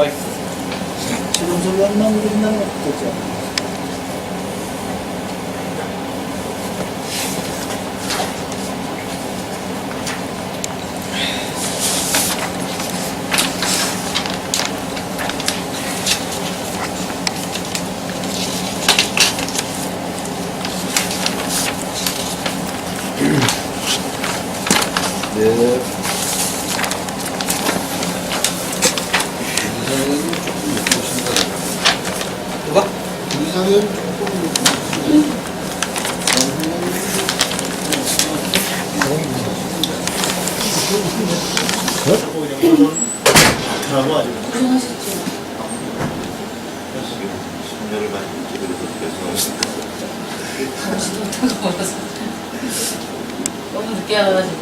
스트라이크. 지금 소리만 우리나라 거죠. 네. 누가? 이상은 조금 라고 하죠. 고생하셨죠? 신녀를 많이 그래서 죄송합니다. 당신도 타고 와서 너무 늦게 와가지고.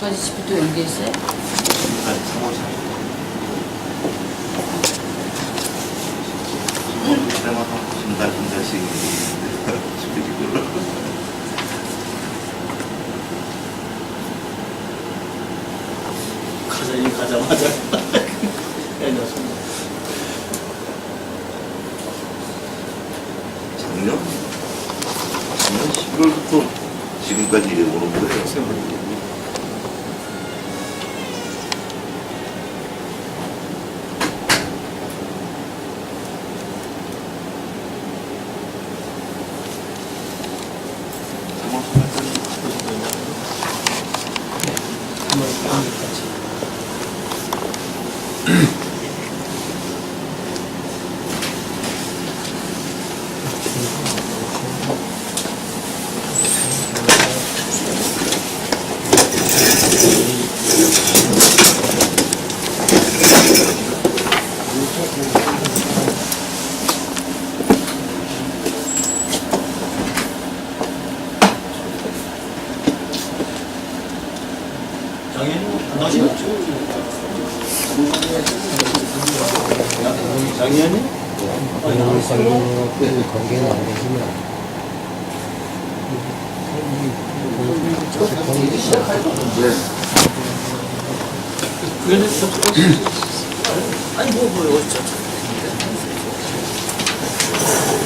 까지 집에 또 연기했어요? 지금까지 3월 4일 때마다 한 달씩 지켜지고 가자마자 해놨습니다. 작년 11월부터 지금까지 이래 오는 거예요. 작년에 안 나오시나? 작년에? 관계는 안 되지만 아니 뭐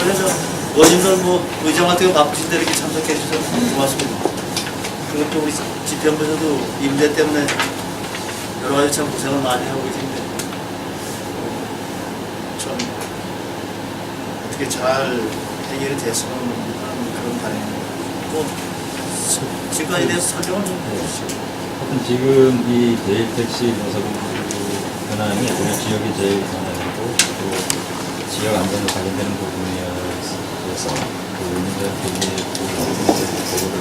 그래서 원인들 뭐 의장 같은 거 바쁘신데 이렇게 참석해 주셔서 고맙습니다. 그리고 또 우리 집행부에서도 임대 때문에 여러 가지 참 고생을 많이 하고 계신데 참 어떻게 잘 해결이 됐으면 하는 그런 바람입니다. 뭐 지금까지 대해서 설명을 좀 해주시죠. 하여튼 지금 이 대일 택시 노사분 현황이 우리 지역이 제일 현황이고 또 지역 안전과 관련되는 부분이어서 그 의무자 개인의 보고를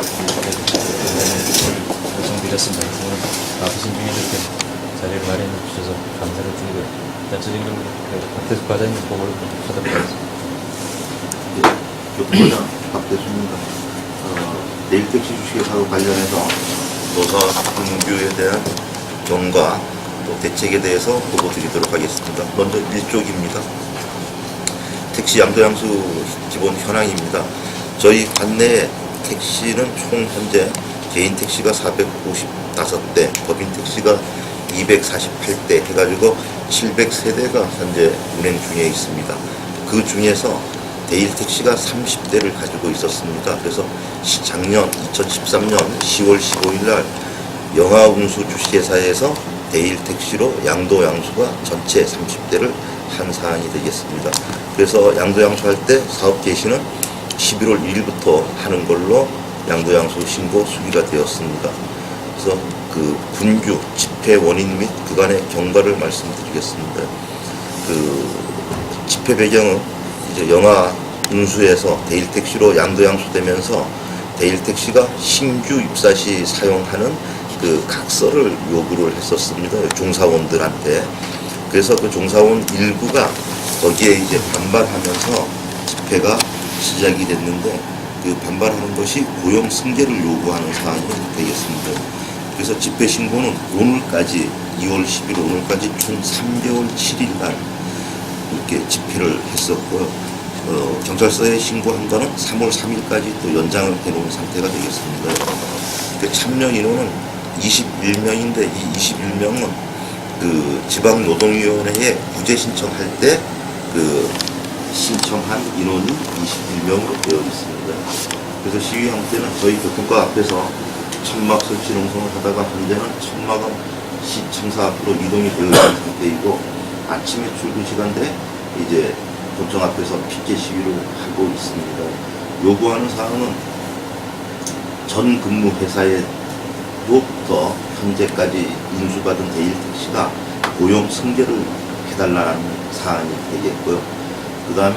요청드렸습니다. 그래서 바쁘신 중에 이렇게 자리를 마련해 주셔서 감사를 드리고요. 전체적인 박대수 과장님 보고를 하도록 하겠습니다. 교통과장 박대수입니다. 내일 택시 주식회 사고 관련해서 노사 분규에 대한 경과 또 대책에 대해서 보고 드리도록 하겠습니다. 먼저 1쪽입니다. 택시 양도양수 기본 현황입니다. 저희 관내에 택시는 총 현재 개인 택시가 455대, 법인 택시가 248대 해가지고 700세대가 현재 운행 중에 있습니다. 그 중에서 대일 택시가 30대를 가지고 있었습니다. 그래서 작년 2013년 10월 15일 날 영아운수 주식회사에서 대일 택시로 양도 양수가 전체 30대를 한 사안이 되겠습니다. 그래서 양도 양수할 때 사업 개시는 11월 1일부터 하는 걸로 양도 양수 신고 수기가 되었습니다. 그래서 그 분규 집회 원인 및 그간의 경과를 말씀드리겠습니다. 그 집회 배경은 이제 영아 운수에서 대일 택시로 양도 양수되면서 대일 택시가 신규 입사 시 사용하는 그 각서를 요구를 했었습니다. 종사원들한테. 그래서 그 종사원 일부가 거기에 이제 반발하면서 집회가 시작이 됐는데 그 반발하는 것이 고용 승계를 요구하는 사안이 되겠습니다. 그래서 집회 신고는 오늘까지 2월 10일 오늘까지 총 3개월 7일 날 이렇게 집회를 했었고요. 경찰서에 신고한 거는 3월 3일까지 또 연장을 해놓은 상태가 되겠습니다. 그 참여 인원은 21명인데 이 21명은 그 지방노동위원회에 구제 신청할 때 그 신청한 인원이 21명으로 되어 있습니다. 그래서 시위한 때는 저희 교통과 앞에서 천막 설치 농성을 하다가 현재는 천막은 시청사 앞으로 이동이 되어 있는 상태이고 아침에 출근 시간대 이제 본청 앞에서 피켓 시위를 하고 있습니다. 요구하는 사항은 전 근무 회사에로부터 현재까지 인수받은 대일 택시가 고용 승계를 해달라는 사안이 되겠고요. 그 다음에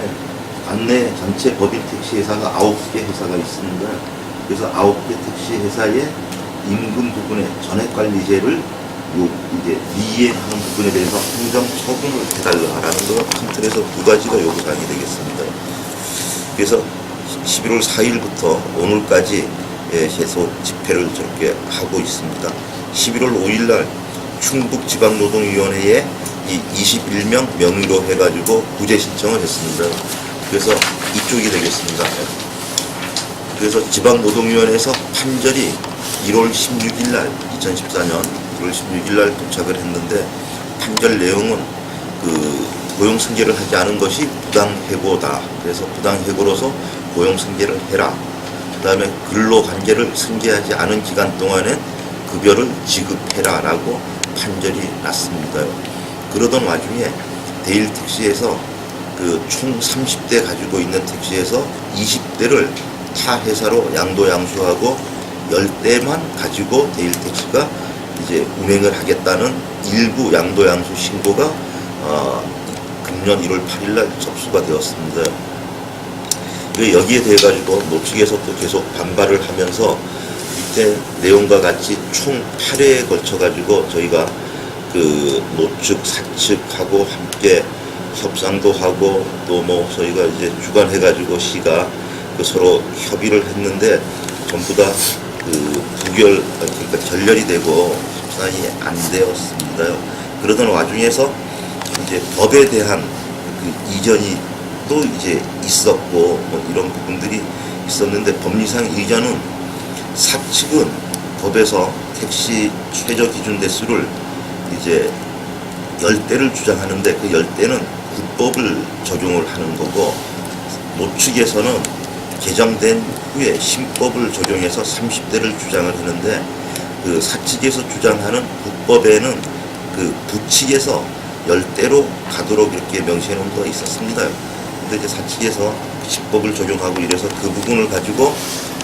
관내 전체 법인 택시 회사가 9개 회사가 있습니다. 그래서 9개 택시 회사의 임금 부분의 전액관리제를 이제 미이행하는 부분에 대해서 행정 처분을 해달라라는 거 큰 틀에서 두 가지가 요구사항이 되겠습니다. 그래서 11월 4일부터 오늘까지 계속 집회를 저렇게 하고 있습니다. 11월 5일날 충북지방노동위원회에 이 21명 명의로 해가지고 구제 신청을 했습니다. 그래서 이쪽이 되겠습니다. 그래서 지방노동위원회에서 판결이 1월 16일날 2014년 1월 16일날 도착을 했는데 판결 내용은 그 고용 승계를 하지 않은 것이 부당해고다. 그래서 부당해고로서 고용 승계를 해라. 그 다음에 근로관계를 승계하지 않은 기간 동안에 급여를 지급해라라고 판결이 났습니다. 그러던 와중에 대일 택시에서 그 총 30대 가지고 있는 택시에서 20대를 타 회사로 양도양수하고 10대만 가지고 대일 택시가 이제 운행을 하겠다는 일부 양도양수 신고가 금년 1월 8일날 접수가 되었습니다. 여기에 대해 가지고 노측에서 또 계속 반발을 하면서 이때 내용과 같이 총 8회에 걸쳐 가지고 저희가 그 노측, 사측하고 함께 협상도 하고 또 뭐 저희가 이제 주관해 가지고 시가 그 서로 협의를 했는데 전부 다 그 그러니까 결렬이 되고 협상이 안 되었습니다. 그러던 와중에서 이제 법에 대한 그 이전이 또 이제 있었고 뭐 이런 부분들이 있었는데 법리상 이전은 사측은 법에서 택시 최저 기준 대수를 이제 10대를 주장하는데 그 10대는 국법을 적용을 하는 거고 노측에서는 개정된 후에 신법을 적용해서 30대를 주장을 하는데 그 사측에서 주장하는 국법에는 그 부칙에서 10대로 가도록 이렇게 명시해 놓은 거가 있었습니다. 근데 이제 사측에서 신법을 적용하고 이래서 그 부분을 가지고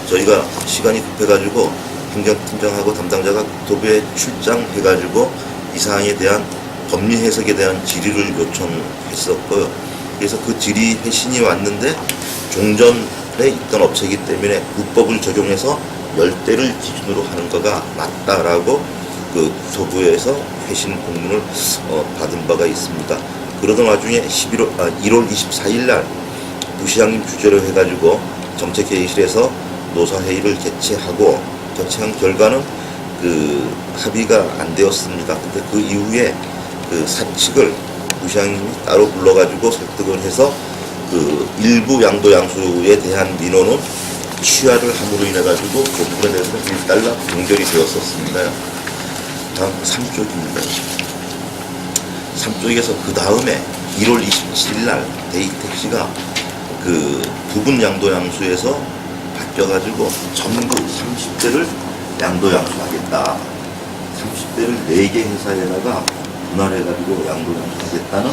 저희가 시간이 급해가지고 행정팀장하고 담당자가 국토부에 출장해가지고 이 사항에 대한 법리 해석에 대한 질의를 요청했었고요. 그래서 그 질의 회신이 왔는데 종전에 있던 업체이기 때문에 국법을 적용해서 10대를 기준으로 하는 거가 맞다라고 그 국토부에서 회신 공문을 받은 바가 있습니다. 그러던 와중에 1월 24일 날 부시장님 주재로 해가지고 정책회의실에서 노사회의를 개최한 결과는 그 합의가 안 되었습니다. 근데 그 이후에 그 사측을 부시장님이 따로 불러가지고 설득을 해서 그 일부 양도양수에 대한 민원은 취하를 함으로 인해 가지고 그 부분에 대해서는 일단락 종결이 되었었습니다. 다음 3쪽입니다. 3쪽에서 그 다음에 1월 27일 날 데이택시가 그 부분 양도양수에서 바뀌어가지고 전부 30대를 양도양수하겠다. 30대를 4개 회사에다가 분할해가지고 양도양수하겠다는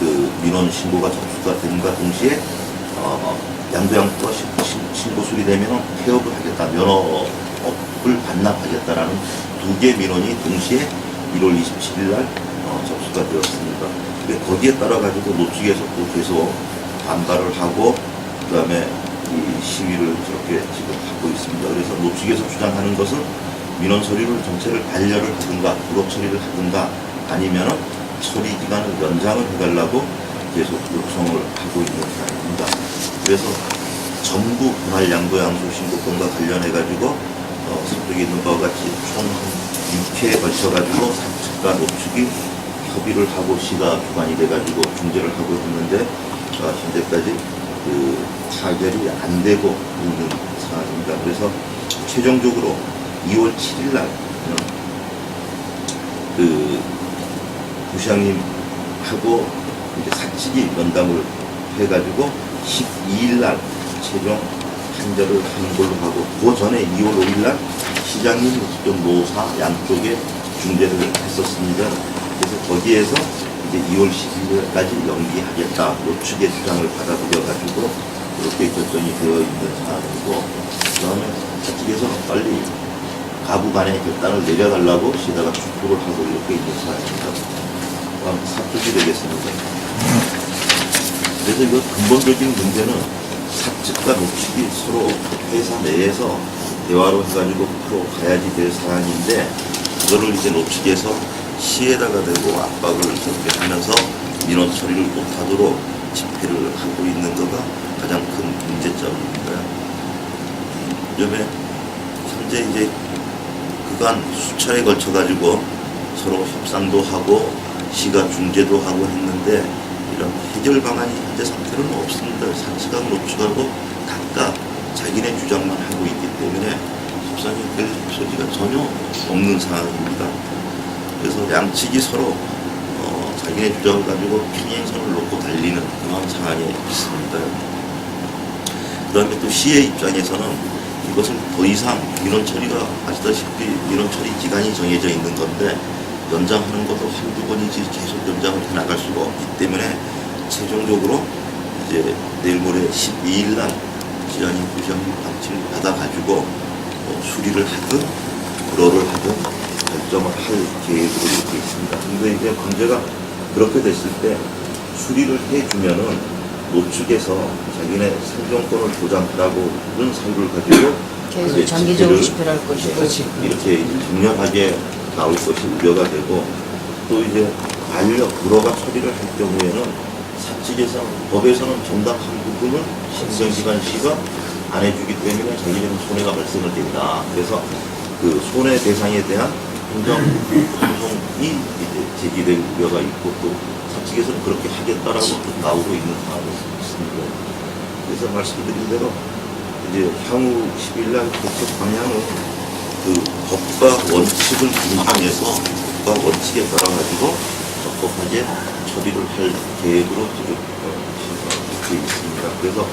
그 민원 신고가 접수가 된과 동시에 양도양수가 신고 수리되면 폐업을 하겠다. 면허업을 반납하겠다라는 2개 민원이 동시에 1월 27일 날 접수가 되었습니다. 거기에 따라 가지고 노측에서 또 계속 반발을 하고 그 다음에 이 시위를 저렇게 지금 하고 있습니다. 그래서 노측에서 주장하는 것은 민원 서류를 전체를 반려를 하든가 불업 처리를 하든가 아니면은 처리 기간을 연장을 해달라고 계속 요청을 하고 있는 상황입니다. 그래서 전부 분할 양도양수 신고권과 관련해 가지고 서쪽에 있는 바와 같이 총 6회에 걸쳐 가지고 사측과 노측이 협의를 하고 시가 주관이 돼 가지고 중재를 하고 있는데 현재까지 그 타결이 안 되고 있는 상황입니다. 그래서 최종적으로 2월 7일 날 그 부시장님하고 이제 사측이 면담을 해가지고 12일 날 최종 판결을 하는 걸로 하고, 그 전에 2월 5일 날 시장님, 또 노사 양쪽에 중재를 했었습니다. 그래서 거기에서 이제 2월 10일까지 연기하겠다, 노측의 주장을 받아들여가지고 그렇게 결정이 되어 있는 상황이고, 그 다음에 사측에서 빨리 가부간의 결단을 내려달라고 시다가 촉구를 하고 이렇게 있는 상황입니다. 다음 사측이 되겠습니다. 그래서 이거 근본적인 문제는 사측과 노측이 서로 회사 내에서 대화로 해가지고 풀어가야지 될 사안인데, 그거를 이제 노측에서 시에다가 대고 압박을 저렇게 하면서 민원 처리를 못하도록 집회를 하고 있는 거가 가장 큰 문제점입니다. 요즘에 현재 이제 그간 수차례 걸쳐가지고 서로 협상도 하고 시가 중재도 하고 했는데 이런 해결 방안이 현재 상태로는 없습니다. 사측하고 노측하고 각각 자기네 주장만 하고 있기 때문에 협상이 될 소지가 전혀 없는 상황입니다. 그래서 양측이 서로 자기네 주장을 가지고 평행선을 놓고 달리는 그런 상황에 있습니다. 그 다음에 또 시의 입장에서는 이것을 더 이상 민원 처리가, 아시다시피 민원 처리 기간이 정해져 있는 건데 연장하는 것도 한두 번이지 계속 연장을 해나갈 수가 없기 때문에 최종적으로 이제 내일 모레 12일 날 시장님, 부시장님 방침을 받아가지고 수리를 하든 불허를 하든 결정을 할 계획으로 이렇게 있습니다. 근데 이제 문제가 그렇게 됐을 때 수리를 해주면은 노측에서 자기네 생존권을 보장하라고 그런 사유를 가지고 계속 장기적으로 집회를 할 것이고. 그렇지. 이렇게 정렬하게 나올 것이 우려가 되고, 또 이제 반려 불허가 처리를 할 경우에는 사측에서 법에서는 정답한 부분을 신성기관 시가 안 해주기 때문에 자기네는 손해가 발생을 된다. 그래서 그 손해 대상에 대한 행정 소송이 이제 제기될 우려가 있고, 또 사측에서는 그렇게 하겠다라고 나오고 있는 상황이 있습니다. 그래서 말씀드린 대로 이제 향후 10일날 대책 방향은 그 법과 원칙을 준수해서 법과 원칙에 따라가지고 적법하게 처리를 할 계획으로 지금 되어 있습니다. 그래서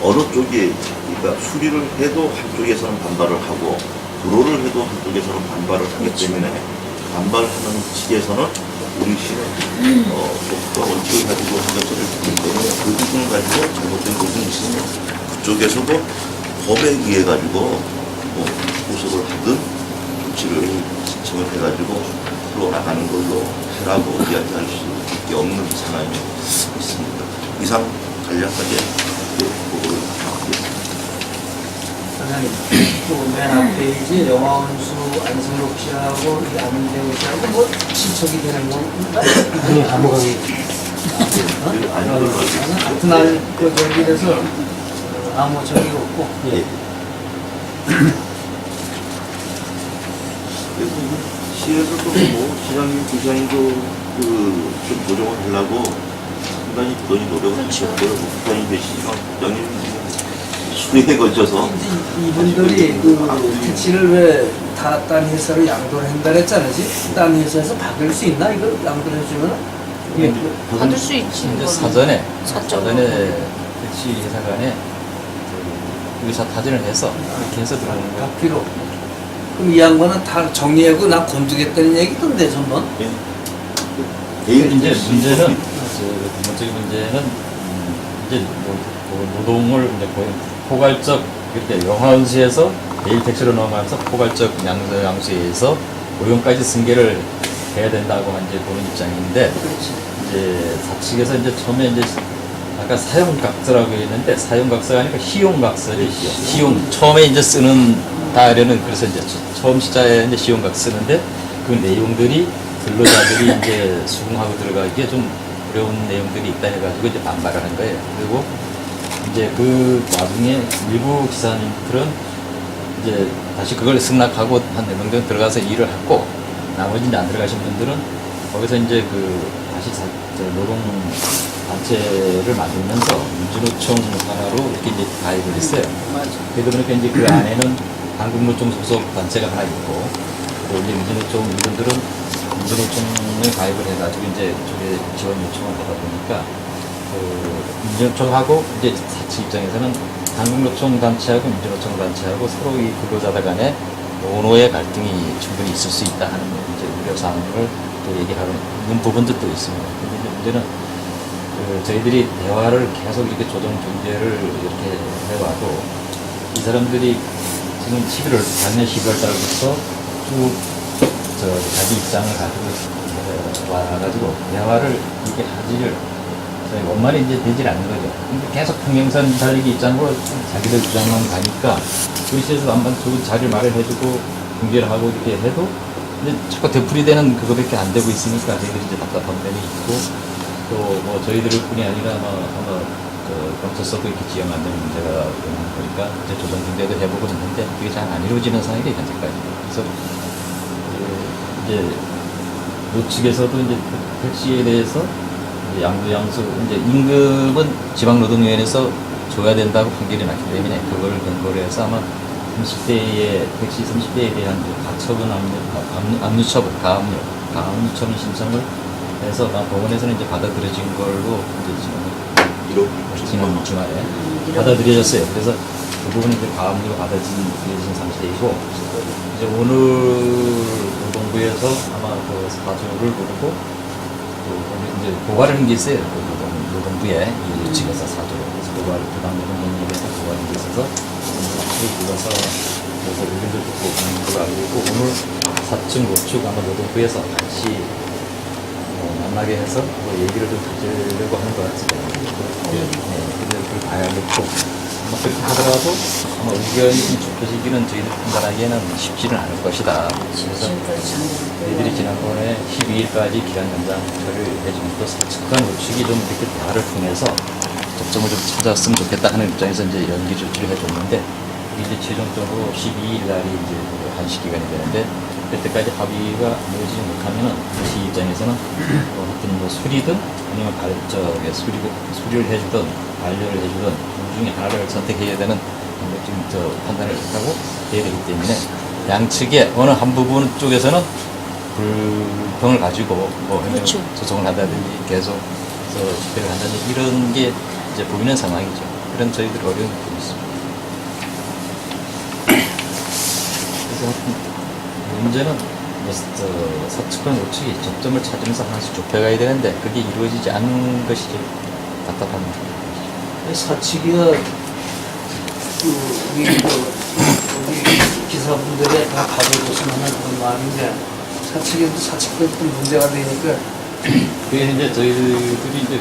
어느 쪽이, 그러니까 수리를 해도 한쪽에서는 반발을 하고 불허를 해도 한쪽에서는 반발을 하기 때문에 반발하는 측에서는 우리 시는 법과 원칙을 가지고 행정처리를 하기 때문에 그 부분을 가지고 잘못된 부분이 있으면 그쪽에서도 법에 의해 가지고 구속을 하든 조치를 신청을 해가지고 풀어나가는 걸로 해라고 이야기할 수밖에 없는 상황이 있습니다. 이상 간략하게 보고를 하겠습니다. 사장님, 또맨 앞페이지 영화원수 안승록 씨하고 이 안대호 씨하고 뭐 친척이 되는 건가? 아니, 아무거나. 같은 날 그 저기 돼서 아무 적이 없고. 예. 그래서 시에서도 뭐 시장님, 부시장님도 좀 조정을 하려고 상당히 부단히 노력을 하셨고요. 부시장님 계시지만 부장님 수리에 걸쳐서 이분들이 그 택시를 왜 다 딴 회사로 양도를 한다 그랬잖아요. 딴 회사에서 받을 수 있나? 이거 양도를 해주면? 예. 받을 수 있지. 이제 그거는. 사전에 사적으로. 택시 회사 간에 의사 타진을 해서 이렇게 해서 들어오는 거예요. 받기로. 그럼 이 양반은 다 정리하고 나 곤두겠다는 얘기던데, 전번? 예. 이제 문제는 근본적인 문제는 이제 노동을 이제 거의 포괄적, 그때 영화원시에서 내일 택시로 넘어가면서 포괄적 양수에서 고용까지 승계를 해야 된다고 이제 보는 입장인데, 그렇지. 이제 사측에서 이제 처음에 이제 아까 사용각서라고 했는데 사용각서가 아니라 시용각서이죠. 시용 처음에 이제 쓰는 다려는, 그래서 이제 처음 시자에 이제 시용각 쓰는데 그 내용들이 근로자들이 이제 수긍하고 들어가기에 좀 어려운 내용들이 있다 해가지고 이제 반발을 한 거예요. 그리고 이제 그 와중에 일부 기사님들은 이제 다시 그걸 승낙하고 한 4명 들어가서 일을 하고, 나머지 이제 안 들어가신 분들은 거기서 이제 그 다시 노동 단체를 만들면서 민주노총 하나로 이렇게 이제 가입을 했어요. 맞아. 그러다 보니까 이제 그 안에는 한국노총 소속 단체가 하나 있고, 또 이제 민주노총 이분들은 민주노총에 가입을 해가지고 이제 저게 지원 요청을 하다 보니까, 민주노총하고 이제 사측 입장에서는 한국노총 단체하고 민주노총 단체하고 서로 이 근로자들 간에 노노의 갈등이 충분히 있을 수 있다 하는 이제 우려사항을 또 얘기하는 부분들도 있습니다. 근데 이제 문제는 저희들이 대화를 계속 이렇게 조정 중재를 이렇게 해와도 이 사람들이 지금 작년 11월 달부터 쭉 자기 입장을 가지고 와가지고 대화를 이렇게 하지를 원만히 이제 되질 않는 거죠. 근데 계속 평행선 달리기 입장으로 자기들 주장만 가니까 도시에서 한번 좋은 자리를 마련해주고 중재를 하고 이렇게 해도 이제 자꾸 되풀이되는 그거밖에 안 되고 있으니까 저희들이 이제 답답한 면이 있고 또 뭐 저희들 뿐이 아니라 아마 경찰서도 이렇게 지원 안 되는 문제가 되는 거니까 이제 조정 중재도 해보고 있는데 그게 잘 안 이루어지는 상황이 현재까지. 그래서 이제 노측에서도 이제 택시에 대해서 이제 양수 이제 임금은 지방노동위원회에서 줘야 된다고 판결이 났기 때문에 그걸 근거로 해서 아마 30대의 택시 30대에 대한 가처분 가압류 신청을 해서 법원에서는 이제 받아들여진 걸로 이제 지난 주말에 받아들여졌어요. 그래서 그 부분은 이제 가압류가 받아들여진 상태이고 이제 오늘 노동부에서 아마 그 사주를 부르고 이제 고발을 한 게 있어요. 그 노동부에 이 측에서 사주를 그래서 부당 노동행위에서 고발한 게 있어서 사주를 불러서 그래서 의견도 듣고 그런 걸로 알고 있고 오늘 사측 노측 아마 노동부에서 같이 만나게 해서 뭐 얘기를 좀 가지려고 하는 것 같습니다. 근데 그걸 봐야겠고 아마 그렇게 하더라도 아마 의견이 좀 좁혀지기는 저희들 판단하기에는 쉽지는 않을 것이다. 그래서 저희들이 지난번에 12일까지 기간 연장 처리를 해주면서 사측과 노측이 좀 이렇게 대화를 통해서 접점을 좀 찾았으면 좋겠다 하는 입장에서 이제 연기 조치를 해줬는데 이게 이제 최종적으로 12일 날이 이제 한시 기간이 되는데 그때까지 합의가 이루어지지 못하면은 시 입장에서는 어떤 뭐 수리든 아니면 수리를 해주든 반려를 해주든 둘 중에 하나를 선택해야 되는 지금 판단을 하고 해야 되기 때문에 양측의 어느 한 부분 쪽에서는 불평을 가지고 뭐 그렇죠. 소송을 한다든지 계속 집회를 한다든지 이런 게 이제 보이는 상황이죠. 그런 저희들 어려운 부분이 있습니다. 그래서 문제는 사측과 노측이 접점을 찾으면서 하나씩 좁혀가야 되는데 그게 이루어지지 않는 것이 답답합니다. 사측이가 우리 기사분들이 다 가져줬으면 하는 그런 마음인데 사측에도 사측과 좀 문제가 되니까 그게 이제 저희들이 이제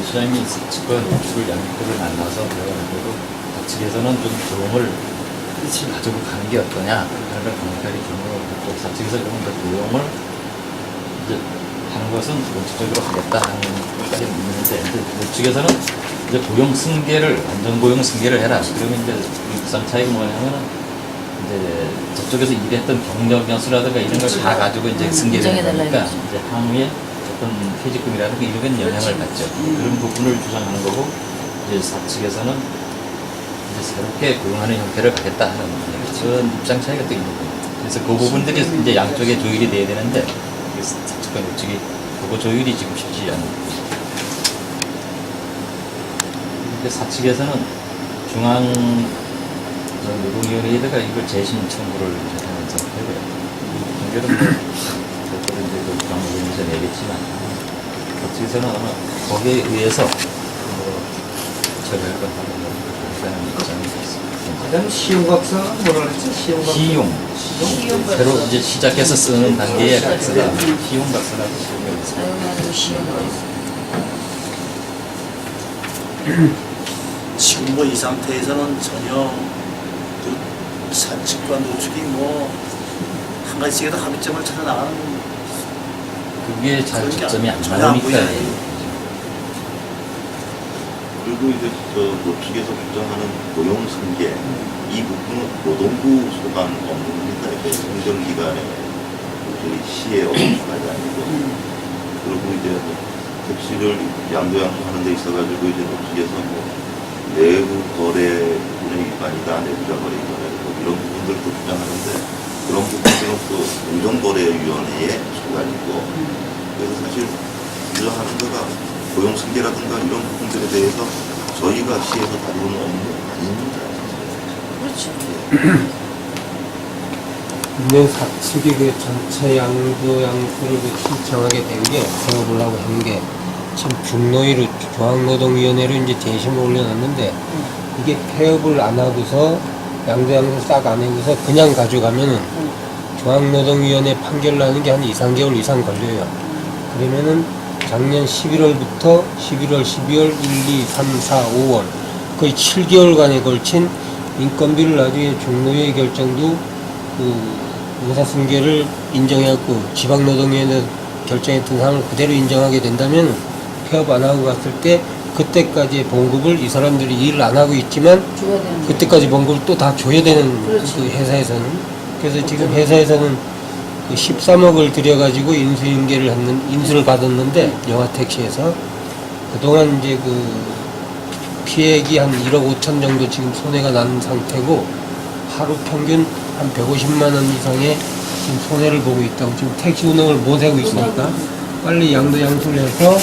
시장이 사측과 노측을 양쪽을 만나서 대화하는데도 사측에서는 좀 조용을 가지고 가는 게 어떠냐 하는 강력하게 주문을 듣고 사측에서 조금 더 고용을 이제 하는 것은 원칙적으로 하겠다 하는 것까지 있는데 노측에서는 이제 고용 승계를 완전 고용 승계를 해라. 그러면 이제 육상 차이가 뭐냐면은 이제 저쪽에서 일했던 경력 연수라든가 이런 걸 다 가지고 이제 승계를 하니까 이제 향후에 어떤 퇴직금이라든가 이런 건 영향을 받죠. 그런 부분을 주장하는 거고 이제 사측에서는 새롭게 고용하는 형태를 가겠다 하는 그런 입장 차이가 또 있는 거예요. 그래서 그 부분들이 이제 양쪽에 조율이 돼야 되는데 사측과 노측이 그거 조율이 지금 쉽지 않은 거죠. 사측에서는 중앙 노동위원회에다가 이걸 재심 청구를 하는 상태고요. 중결은 그걸 이제 그 중앙노동위에서 내겠지만 사측에서는 아마 거기에 의해서 처리할 것 하는 가장 시용 각서가 뭐라 그랬지? 시용. 새로 이제 시작해서 쓰는 단계의 각서가 시용 각서라고 사용하는 시용을 지금 뭐 이 상태에서는 전혀 그 사측과 노측이 뭐 한 가지씩이라도 합의점을 찾아 나가는 그게 잘 접점이 안 전혀 안 나오니까 보이네. 그리고 이제 노측에서 주장하는 고용 승계 이 부분은 노동부 소관 업무입니다. 행정기관에 저희 시의 업무가 아니고 그리고 이제 택시를 양도양수하는 데 있어가지고 이제 녹지에서 뭐 내부 거래 운영이 아니다, 내부자 거래 뭐 이런 부분들도 주장하는데 그런 부분들은 또 공정거래위원회의 소관이고 그래서 사실 주장하는 거가 고용승계라든가 이런 부분들에 대해서 저희가 시에서 다루는 업무 아닙니다. 그렇죠. 있는 사측이 그 전체 양도양수를 신청하게 된 게 세워보려고 한 게 지금 중노위로 중앙노동위원회로 이제 재심을 올려놨는데 이게 폐업을 안 하고서 양도양수 싹 안 해고서 그냥 가져가면은 중앙노동위원회 판결 나는 게 한 2, 3개월 이상 걸려요. 그러면은 작년 11월부터 11월, 12월, 1, 2, 3, 4, 5월 거의 7개월간에 걸친 인건비를 나중에 중노위의 결정도 그 의사승계를 인정해갖고 지방노동위원회 결정했던 사항을 그대로 인정하게 된다면 폐업 안 하고 갔을 때 그때까지의 봉급을 이 사람들이 일을 안 하고 있지만 줘야 되는 거. 그때까지 봉급을 또 다 줘야 되는 그렇지. 그 회사에서는. 그래서 지금 회사에서는 그 13억을 들여가지고 인수를 받았는데 영화택시에서 그동안 이제 그 피해액이 한 1억 5천 정도 지금 손해가 난 상태고 하루 평균 한 150만 원 이상의 지금 손해를 보고 있다고. 지금 택시 운행을 못 하고 있으니까 빨리 양도양수를 해서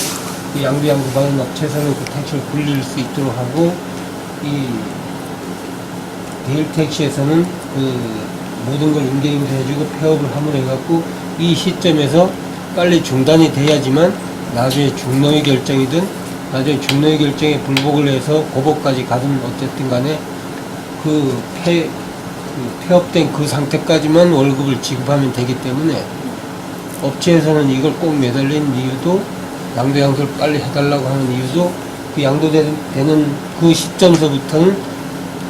그 양도양수 받은 업체에서는 그 택시를 굴릴 수 있도록 하고 이 대일택시에서는 그 모든 걸 인계인수해주고 폐업을 함으로 해갖고 이 시점에서 빨리 중단이 돼야지만 나중에 중노위 결정이든 나중에 중노위 결정에 불복을 해서 고법까지 가든 어쨌든 간에 그 폐업된 그 상태까지만 월급을 지급하면 되기 때문에 업체에서는 이걸 꼭 매달린 이유도 양도양수를 빨리 해달라고 하는 이유도 그 양도되는 그 시점서부터는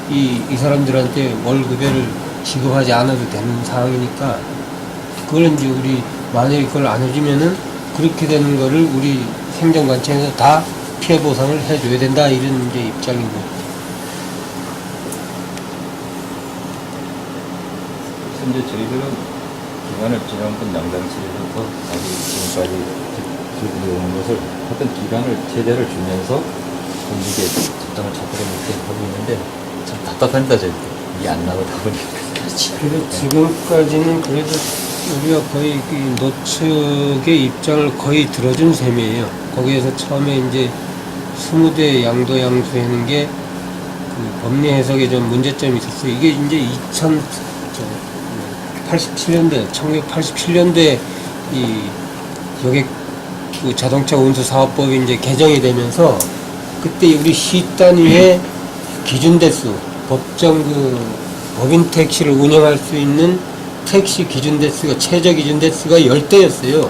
이 사람들한테 월급을 지급하지 않아도 되는 상황이니까 그걸 이제 우리 만약에 그걸 안 해주면은 그렇게 되는 거를 우리 행정관청에서 다 피해 보상을 해줘야 된다 이런 이제 입장이고. 이제 저희들은 기간을 지난번 양당실에서 다시 지금까지 들어오는 것을 어떤 기간을 제대로 주면서 이게 적당을 잡으려 이렇게 하고 있는데 참 답답합니다. 저희 이게 안 나오다 보니까. 그래도 지금까지는 그래도 우리가 거의 그 노측의 입장을 거의 들어준 셈이에요. 거기에서 처음에 이제 20대 양도양수하는 게 그 법리 해석에 좀 문제점이 있었어요. 이게 이제 1987년대 이 여객 그 자동차 운수 사업법이 이제 개정이 되면서 그때 우리 시 단위의 기준 대수, 법정 그 법인 택시를 운영할 수 있는 택시 기준 대수가 최저 기준 대수가 10대였어요.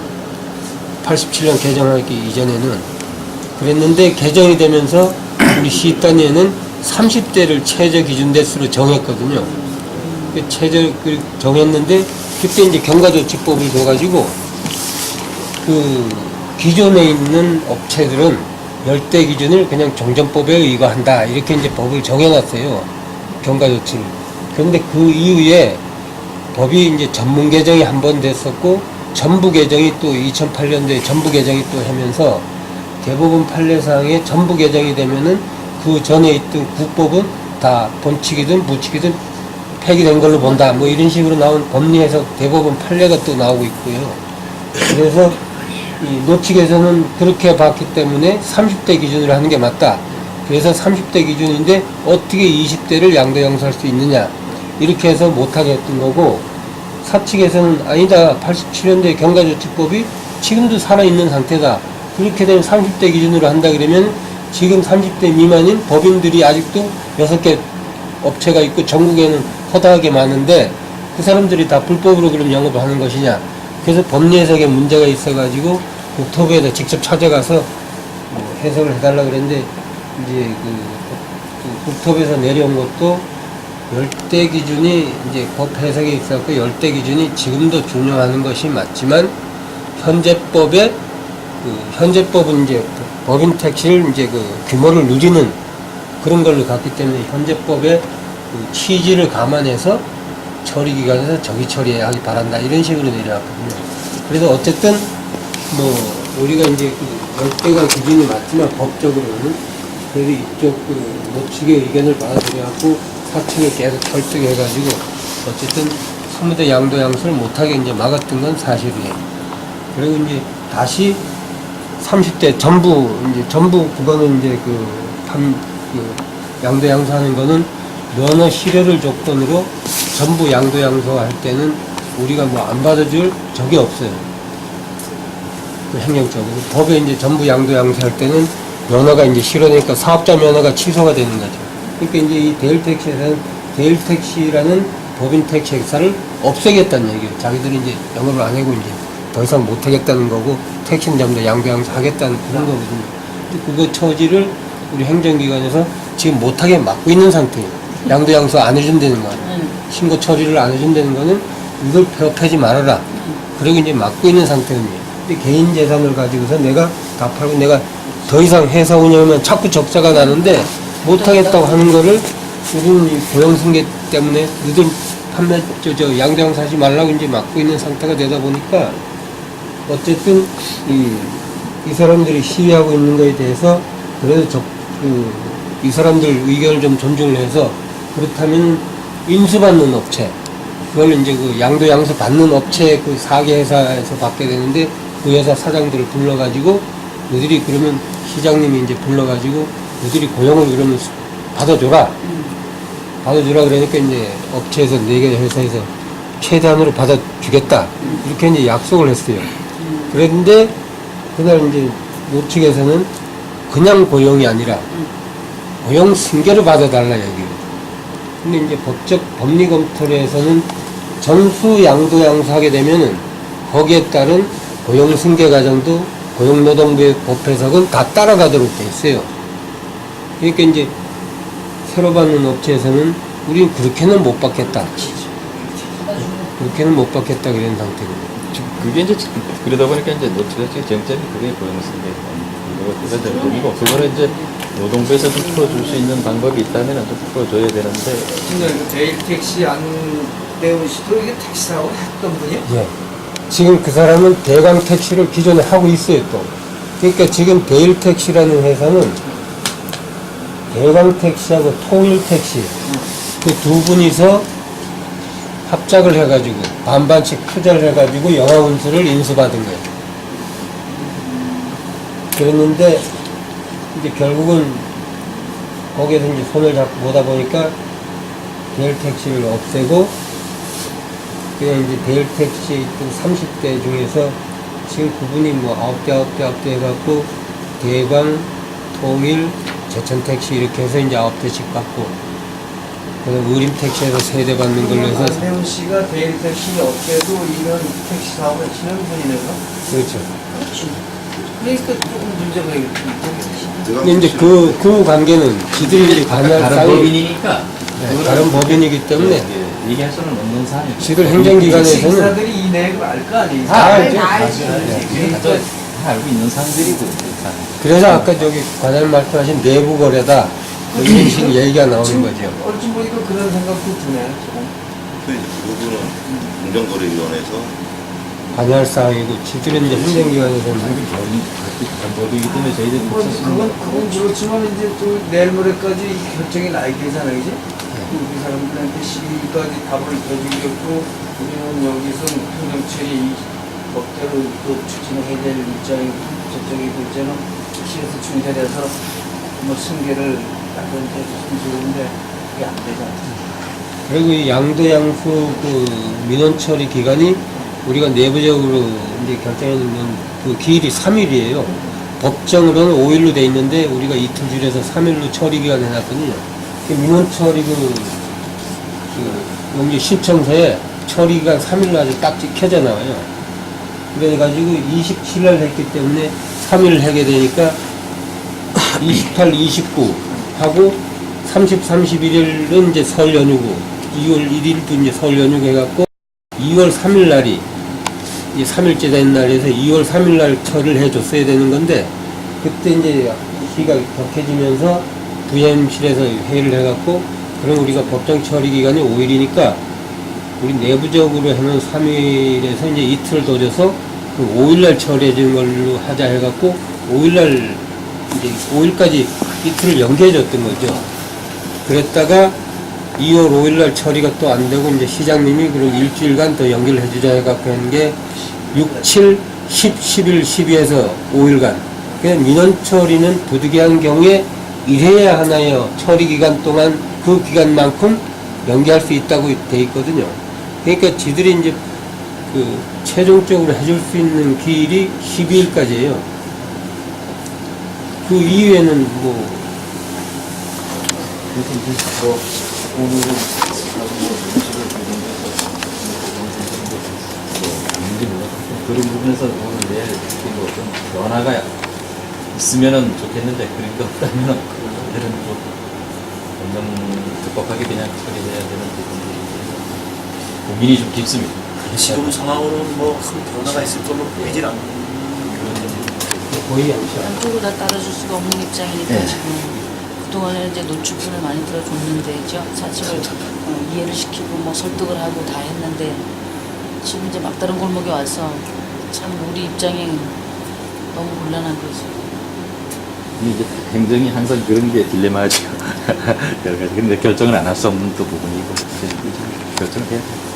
87년 개정하기 이전에는. 그랬는데 개정이 되면서 우리 시 단위에는 30대를 최저 기준 대수로 정했거든요. 최저 정했는데 그때 이제 경과조치법을 줘가지고 그 기존에 있는 업체들은 10대 기준을 그냥 종전법에 의거한다 이렇게 이제 법을 정해놨어요. 경과조치를. 그런데 그 이후에 법이 이제 전문 개정이 한 번 됐었고 전부 개정이 또 2008년도에 전부 개정이 또 하면서 대법원 판례상에 전부 개정이 되면은 그 전에 있던 국법은 다 본칙이든 부칙이든 폐기된 걸로 본다. 뭐 이런 식으로 나온 법리에서 대법원 판례가 또 나오고 있고요. 그래서 이 노측에서는 그렇게 봤기 때문에 30대 기준으로 하는 게 맞다. 그래서 30대 기준인데 어떻게 20대를 양도양수할 수 있느냐. 이렇게 해서 못하게 했던 거고 사측에서는 아니다. 87년도에 경과조치법이 지금도 살아있는 상태다. 그렇게 되면 30대 기준으로 한다 그러면 지금 30대 미만인 법인들이 아직도 6개 업체가 있고 전국에는 허다하게 많은데 그 사람들이 다 불법으로 그럼 영업을 하는 것이냐. 그래서 법리 해석에 문제가 있어가지고 국토부에다 직접 찾아가서 뭐 해석을 해달라고 그랬는데 이제 그 국토부에서 내려온 것도 10대 기준이 이제 법 해석에 있었고 10대 기준이 지금도 준용하는 것이 맞지만 현재법에 현재법은 이제 법인 택시를 이제 그 규모를 누리는 그런 걸로 갔기 때문에 현재법의 그 취지를 감안해서 처리 기간에서 저기 처리하기 바란다 이런 식으로 내려왔거든요. 그래서 어쨌든 뭐 우리가 이제 그 10대가 기준이 맞지만 법적으로는 그래도 이쪽 그 노측의 의견을 받아들여갖고 사측에 계속 설득해가지고 어쨌든 20대 양도양수를 못하게 이제 막았던 건 사실이에요. 그리고 이제 다시 30대 전부 그거는 이제 양도양수하는 거는 면허 실효를 조건으로 전부 양도양수할 때는 우리가 뭐 안 받아줄 적이 없어요. 그 행정적으로. 법에 이제 전부 양도양수할 때는 면허가 이제 실효되니까 사업자 면허가 취소가 되는 거죠. 그러니까 이제 이 대일택시에서는 대일택시라는 법인 택시 회사를 없애겠다는 얘기예요. 자기들이 이제 영업을 안 하고 이제 더 이상 못 하겠다는 거고 택시는 전부 다 양도양수 하겠다는 그런 거거든요. 근데 그거 처지를 우리 행정기관에서 지금 못하게 막고 있는 상태예요. 양도양수 안 해준다는 거 아니에요. 신고 처리를 안 해준다는 거는 이걸 폐업하지 말아라. 그러고 이제 막고 있는 상태거든요. 근데 개인 재산을 가지고서 내가 다 팔고 내가 더 이상 회사 운영하면 자꾸 적자가 나는데 못하겠다고 하는 거를 우리는 이 고용승계 때문에 너들 판매, 양도양수 하지 말라고 이제 막고 있는 상태가 되다 보니까 어쨌든 이 사람들이 시위하고 있는 거에 대해서 그래도 이 사람들 의견을 좀 존중을 해서 그렇다면 인수받는 업체, 그걸 이제 그 양도양수 받는 업체 그 4개 회사에서 받게 되는데 그 회사 사장들을 불러가지고 너희들이 그러면 시장님이 이제 불러가지고 너희들이 고용을 그러면 받아줘라. 받아주라 그러니까 이제 업체에서 4개 회사에서 최대한으로 받아주겠다. 이렇게 이제 약속을 했어요. 그런데 그날 이제 노측에서는 그냥 고용이 아니라 고용 승계를 받아달라 얘기예요. 근데 이제 법적 법리 검토를 해서는 전수 양도 양수하게 되면은 거기에 따른 고용 승계 과정도 고용노동부의 법 해석은 다 따라가도록 돼 있어요. 그러니까 이제 새로 받는 업체에서는 우리는 그렇게는 못 받겠다. 그렇게는 못 받겠다 그런 상태거든요. 그게 이제 그러다 보니까 이제 노트가 정점이 그게 고용승계 그리고 그거를 이제 노동부에서 좀 풀어줄 수 있는 방법이 있다면 좀 풀어줘야 되는데. 그 대일택시 안대훈 씨도 이게 택시사고 했던 분이요? 예. 지금 그 사람은 대광택시를 기존에 하고 있어요 또. 그러니까 지금 대일택시라는 회사는 대광택시하고 통일택시 그 두 분이서 합작을 해가지고 반반씩 투자를 해가지고 영화운수를 인수받은 거예요. 그랬는데 이제 결국은 거기에서 이제 손을 잡고 보다 보니까 대일택시를 없애고 그냥 이제 대일택시에 있던 30대 중에서 지금 그분이 뭐 9대 해갖고 대광, 통일, 제천택시 이렇게 해서 이제 9대씩 받고 그다음 의림택시에서 3대 받는 걸로 해서 안대훈 씨가 대일택시 업계도 이런 택시 사업을 치는 분이네요. 그렇죠. 그러니까 조금 문제가 있겠죠. 근데 이제 그 관계는 지들이 관할 다른 사이 법인이니까. 다른 법인이기 때문에 얘기할 수는 없는 사안이죠. 지들 행정기관에서는 택시사들이 이 내용을 알 거 아니에요? 다 알죠. 다 알지. 다 알고 있는 사람들이고. 그래서 아까 저기 관할 말씀하신 내부 거래다 이런 식 얘기가 나오는 거죠. 얼핏 보니까 그런 생각도 드네요. 조금. 그 부분은 공정거래위원회에서 관할 사항이고 지들은 이제 행정기관에서는 법이기 때문에 저희들이 그건 그렇지만 이제 또 내일 모레까지 결정이 나야 되잖아요, 이제. 그 사람들한테 시기까지 답을 해주겠고 우리는 여기서 행정처리 법대로 또 추진해야 될 입장이고 저쪽이 글자는 시에서 중재돼서 뭐 승계를 약간 해줬으면 좋은데 그게 안 되잖아요. 그리고 이 양도양수 그 민원 처리 기간이 우리가 내부적으로 이제 결정하는 그 기일이 3일이에요. 법정으로는 5일로 돼 있는데 우리가 이틀 줄여서 3일로 처리 기간 해놨거든요. 그 민원 처리 용지 신청서에 처리 기간 3일로 아주 딱 찍혀져 나와요. 그래가지고 27일 했기 때문에 3일을 하게 되니까 28, 29 하고 30, 31일은 이제 설 연휴고 2월 1일도 이제 설 연휴고 해갖고 2월 3일 날이 이제 3일째 된 날에서 2월 3일 날 처리를 해줬어야 되는 건데 그때 이제 시기가 격해지면서 부임실에서 회의를 해갖고 그럼 우리가 법정 처리 기간이 5일이니까 우리 내부적으로 해놓은 3일에서 이제 이틀 더 줘서 그 5일날 처리해주는 걸로 하자 해갖고 5일날 이제 5일까지 이틀을 연기해줬던 거죠. 그랬다가 2월 5일날 처리가 또 안 되고 이제 시장님이 그럼 일주일간 더 연기를 해주자 해갖고 한 게 6, 7, 10, 11, 12에서 5일간. 그냥 민원 처리는 부득이한 경우에 이래야 하나요. 처리 기간 동안 그 기간만큼 연기할 수 있다고 돼 있거든요. 그러니까 지들이 이제 그 최종적으로 해줄 수 있는 기일이 12일까지예요. 그 이후에는 뭐 오늘은 뭔지 몰라서 그런 부분에서 오늘 내일 좀 변화가 있으면은 좋겠는데 그런 게 없다면 오늘은 좀 급박하게 그냥 처리해야 되는 부분이 고민이 좀 깊습니다. 지금 상황으로는 뭐 큰 변화가 있을 걸로 보이질 않아요. 거의 않죠. 양쪽으로 다 따라줄 수가 없는 입장이니까 네. 지금 그동안에 이제 노출분을 많이 들어줬는데 사실을 이해를 시키고 뭐 설득을 하고 다 했는데 지금 이제 막다른 골목에 와서 참 우리 입장이 너무 곤란한 거지. 이제 행정이 항상 그런 게 딜레마죠. 여러 가지. 근데 결정을 안 할 수 없는 또 부분이고 이제 결정을 해야 돼요.